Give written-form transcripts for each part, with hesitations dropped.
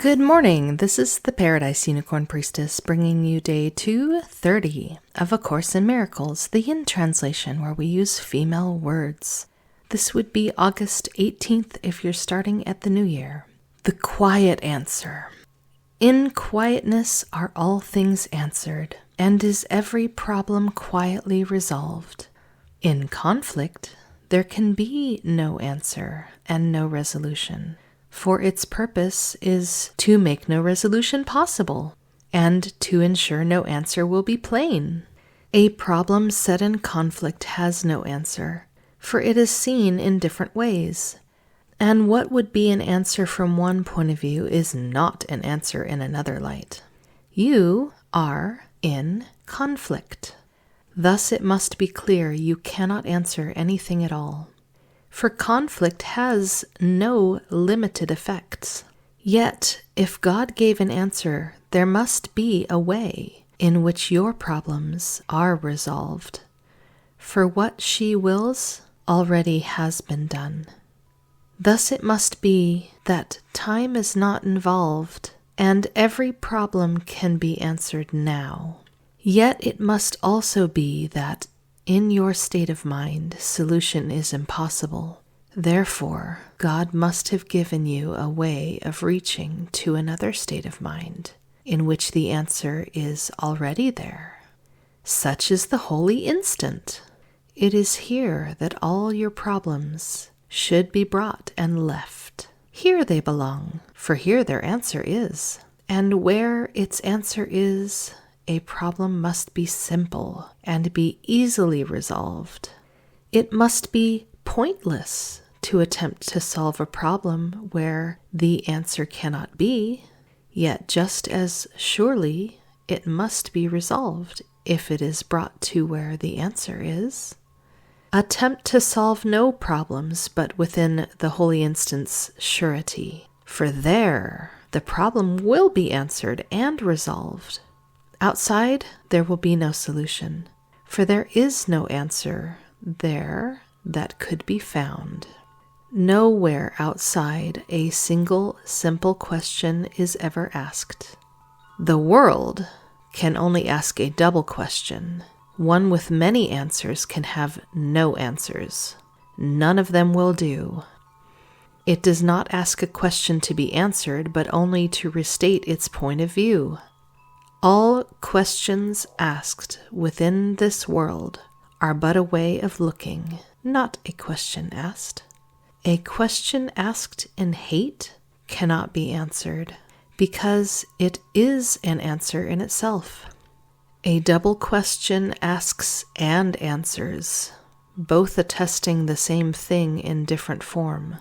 Good morning. This is the Paradise Unicorn Priestess bringing you day 230 of A Course in Miracles, the Yin translation where we use female words. This would be August 18th if you're starting at the new year. The quiet answer. In quietness are all things answered, and is every problem quietly resolved. In conflict, there can be no answer and no resolution. For its purpose is to make no resolution possible, and to ensure no answer will be plain. A problem set in conflict has no answer, for it is seen in different ways. And what would be an answer from one point of view is not an answer in another light. You are in conflict. Thus it must be clear you cannot answer anything at all. For conflict has no limited effects. Yet, if God gave an answer, there must be a way in which your problems are resolved. For what she wills already has been done. Thus it must be that time is not involved, and every problem can be answered now. Yet it must also be that in your state of mind, solution is impossible. Therefore, God must have given you a way of reaching to another state of mind, in which the answer is already there. Such is the holy instant. It is here that all your problems should be brought and left. Here they belong, for here their answer is. And where its answer is, a problem must be simple and be easily resolved. It must be pointless to attempt to solve a problem where the answer cannot be, yet just as surely it must be resolved if it is brought to where the answer is. Attempt to solve no problems but within the holy instant's surety, for there the problem will be answered and resolved. Outside, there will be no solution, for there is no answer there that could be found. Nowhere outside a single simple question is ever asked. The world can only ask a double question. One with many answers can have no answers. None of them will do. It does not ask a question to be answered, but only to restate its point of view. All questions asked within this world are but a way of looking, not a question asked. A question asked in hate cannot be answered, because it is an answer in itself. A double question asks and answers, both attesting the same thing in different form.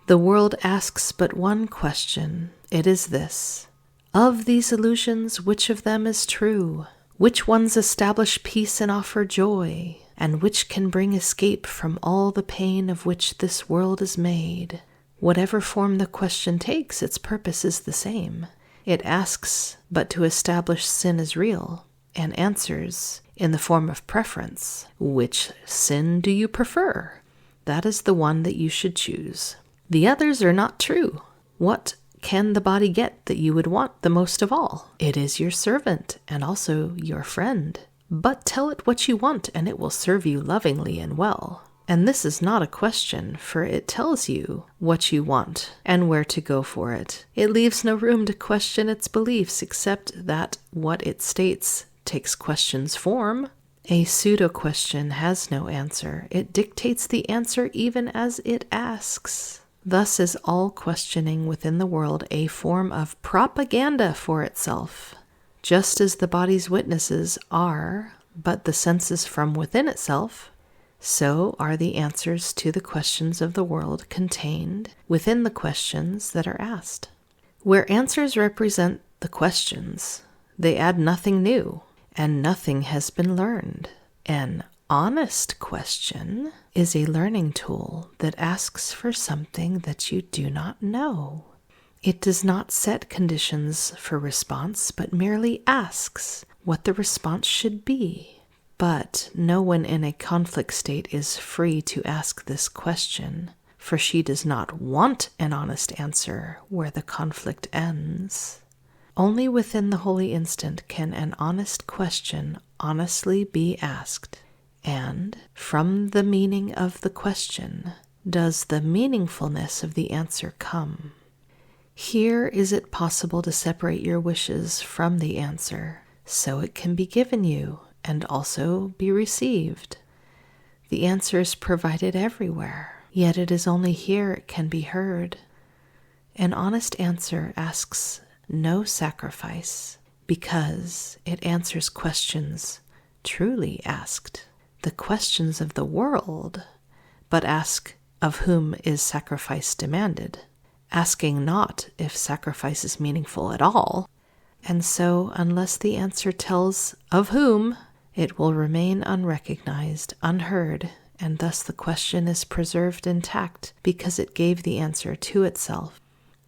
The world asks but one question. It is this: of these illusions, which of them is true? Which ones establish peace and offer joy? And which can bring escape from all the pain of which this world is made? Whatever form the question takes, its purpose is the same. It asks but to establish sin is real, and answers in the form of preference. Which sin do you prefer? That is the one that you should choose. The others are not true. What can the body get that you would want the most of all? It is your servant and also your friend. But tell it what you want and it will serve you lovingly and well. And this is not a question, for it tells you what you want and where to go for it. It leaves no room to question its beliefs except that what it states takes question's form. A pseudo-question has no answer. It dictates the answer even as it asks. Thus is all questioning within the world a form of propaganda for itself. Just as the body's witnesses are but the senses from within itself, so are the answers to the questions of the world contained within the questions that are asked. Where answers represent the questions, they add nothing new, and nothing has been learned. An honest question is a learning tool that asks for something that you do not know. It does not set conditions for response, but merely asks what the response should be. But no one in a conflict state is free to ask this question, for she does not want an honest answer where the conflict ends. Only within the holy instant can an honest question honestly be asked, and from the meaning of the question does the meaningfulness of the answer come. Here is it possible to separate your wishes from the answer, so it can be given you and also be received. The answer is provided everywhere, yet it is only here it can be heard. An honest answer asks no sacrifice, because it answers questions truly asked, the questions of the world, but ask of whom is sacrifice demanded, asking not if sacrifice is meaningful at all. And so, unless the answer tells of whom, it will remain unrecognized, unheard, and thus the question is preserved intact because it gave the answer to itself.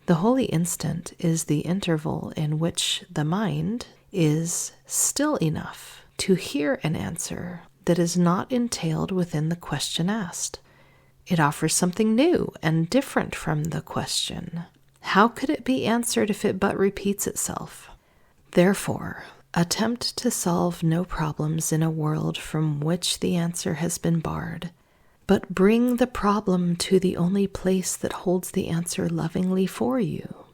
The holy instant is the interval in which the mind is still enough to hear an answer that is not entailed within the question asked. It offers something new and different from the question. How could it be answered if it but repeats itself? Therefore, attempt to solve no problems in a world from which the answer has been barred, but bring the problem to the only place that holds the answer lovingly for you.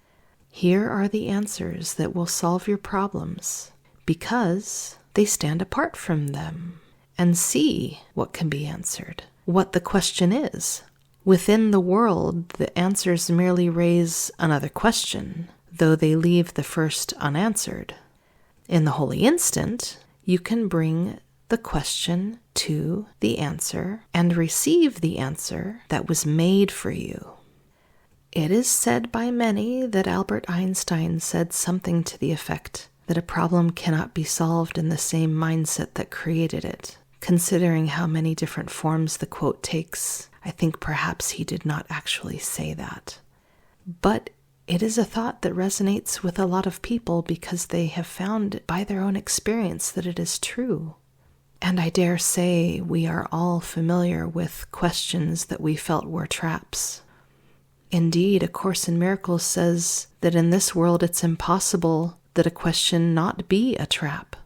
Here are the answers that will solve your problems, because they stand apart from them, and see what can be answered, what the question is. Within the world, the answers merely raise another question, though they leave the first unanswered. In the holy instant, you can bring the question to the answer and receive the answer that was made for you. It is said by many that Albert Einstein said something to the effect that a problem cannot be solved in the same mindset that created it. Considering how many different forms the quote takes, I think perhaps he did not actually say that. But it is a thought that resonates with a lot of people because they have found by their own experience that it is true. And I dare say we are all familiar with questions that we felt were traps. Indeed, A Course in Miracles says that in this world it's impossible that a question not be a trap.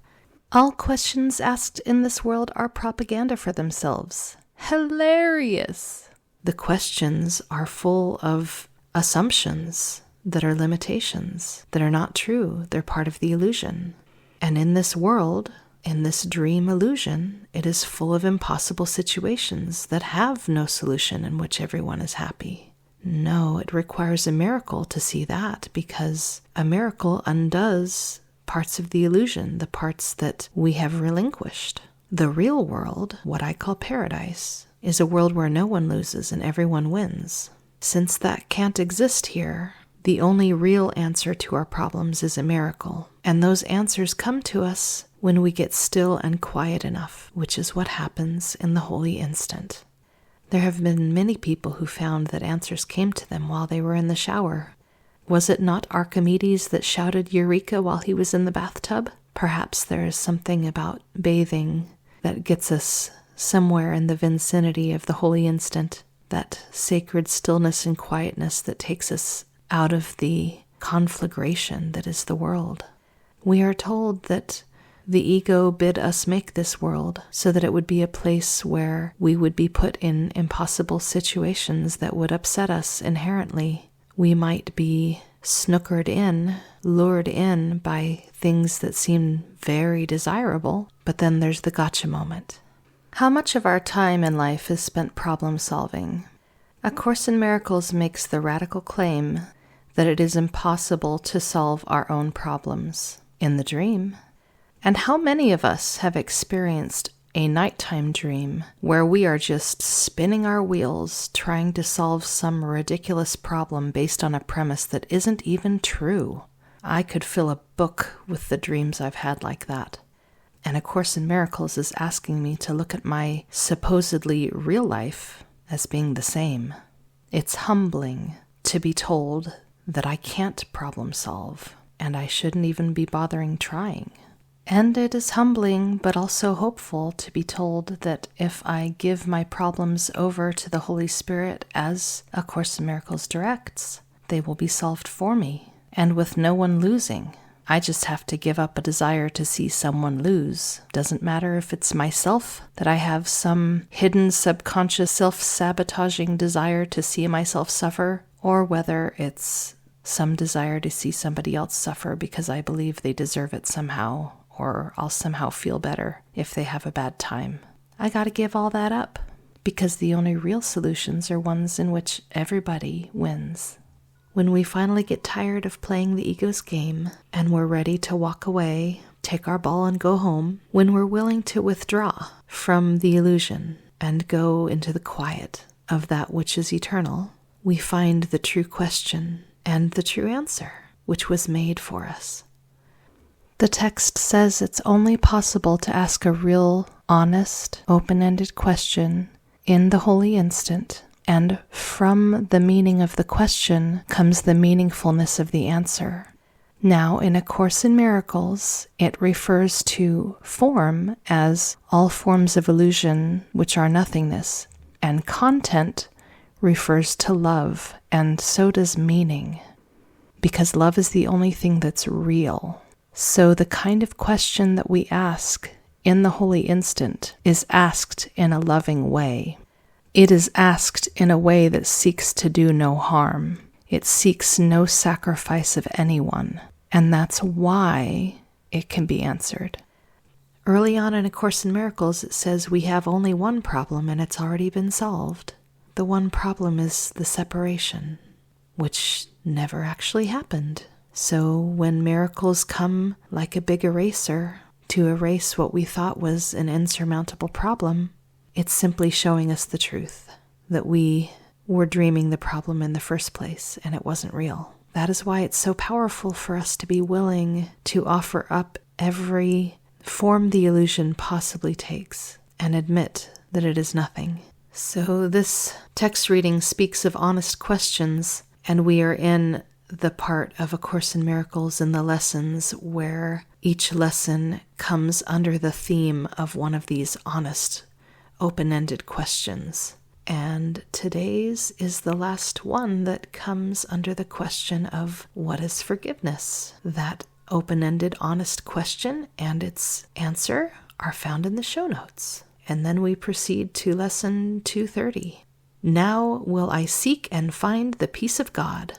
All questions asked in this world are propaganda for themselves. Hilarious! The questions are full of assumptions that are limitations, that are not true. They're part of the illusion. And in this world, in this dream illusion, it is full of impossible situations that have no solution in which everyone is happy. No, it requires a miracle to see that, because a miracle undoes parts of the illusion, the parts that we have relinquished. The real world, what I call paradise, is a world where no one loses and everyone wins. Since that can't exist here, the only real answer to our problems is a miracle. And those answers come to us when we get still and quiet enough, which is what happens in the holy instant. There have been many people who found that answers came to them while they were in the shower. Was it not Archimedes that shouted Eureka while he was in the bathtub? Perhaps there is something about bathing that gets us somewhere in the vicinity of the holy instant, that sacred stillness and quietness that takes us out of the conflagration that is the world. We are told that the ego bid us make this world so that it would be a place where we would be put in impossible situations that would upset us inherently. We might be snookered in, lured in by things that seem very desirable, but then there's the gotcha moment. How much of our time in life is spent problem solving? A Course in Miracles makes the radical claim that it is impossible to solve our own problems in the dream. And how many of us have experienced a nighttime dream where we are just spinning our wheels trying to solve some ridiculous problem based on a premise that isn't even true? I could fill a book with the dreams I've had like that. And A Course in Miracles is asking me to look at my supposedly real life as being the same. It's humbling to be told that I can't problem solve, and I shouldn't even be bothering trying. And it is humbling, but also hopeful to be told that if I give my problems over to the Holy Spirit as A Course in Miracles directs, they will be solved for me, and with no one losing. I just have to give up a desire to see someone lose. Doesn't matter if it's myself, that I have some hidden subconscious self-sabotaging desire to see myself suffer, or whether it's some desire to see somebody else suffer because I believe they deserve it somehow, or I'll somehow feel better if they have a bad time. I gotta give all that up, because the only real solutions are ones in which everybody wins. When we finally get tired of playing the ego's game, and we're ready to walk away, take our ball and go home, when we're willing to withdraw from the illusion and go into the quiet of that which is eternal, we find the true question and the true answer, which was made for us. The text says it's only possible to ask a real, honest, open-ended question in the holy instant, and from the meaning of the question comes the meaningfulness of the answer. Now, in A Course in Miracles, it refers to form as all forms of illusion which are nothingness, and content refers to love, and so does meaning, because love is the only thing that's real. So the kind of question that we ask in the holy instant is asked in a loving way. It is asked in a way that seeks to do no harm. It seeks no sacrifice of anyone, and that's why it can be answered. Early on in A Course in Miracles, it says we have only one problem and it's already been solved. The one problem is the separation, which never actually happened. So when miracles come like a big eraser to erase what we thought was an insurmountable problem, it's simply showing us the truth, that we were dreaming the problem in the first place and it wasn't real. That is why it's so powerful for us to be willing to offer up every form the illusion possibly takes and admit that it is nothing. So this text reading speaks of honest questions, and we are in the part of A Course in Miracles in the lessons where each lesson comes under the theme of one of these honest, open-ended questions. And today's is the last one that comes under the question of what is forgiveness? That open-ended, honest question and its answer are found in the show notes. And then we proceed to lesson 230. Now will I seek and find the peace of God.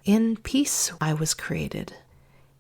In peace I was created,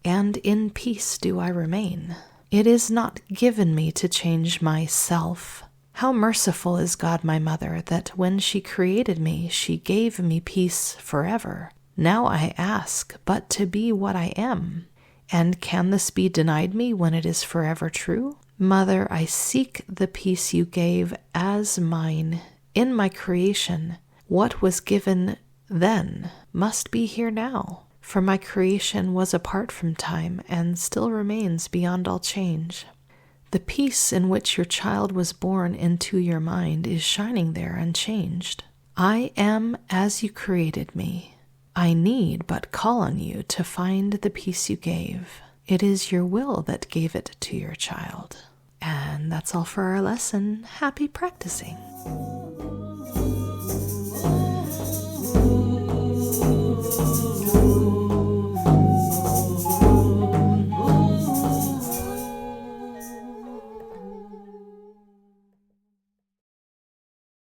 and in peace do I remain. It is not given me to change myself. How merciful is God my mother, that when she created me, she gave me peace forever. Now I ask but to be what I am. And can this be denied me when it is forever true? Mother, I seek the peace you gave as mine in my creation. What was given then must be here now, for my creation was apart from time and still remains beyond all change. The peace in which your child was born into your mind is shining there unchanged. I am as you created me. I need but call on you to find the peace you gave. It is your will that gave it to your child. And that's all for our lesson. Happy practicing.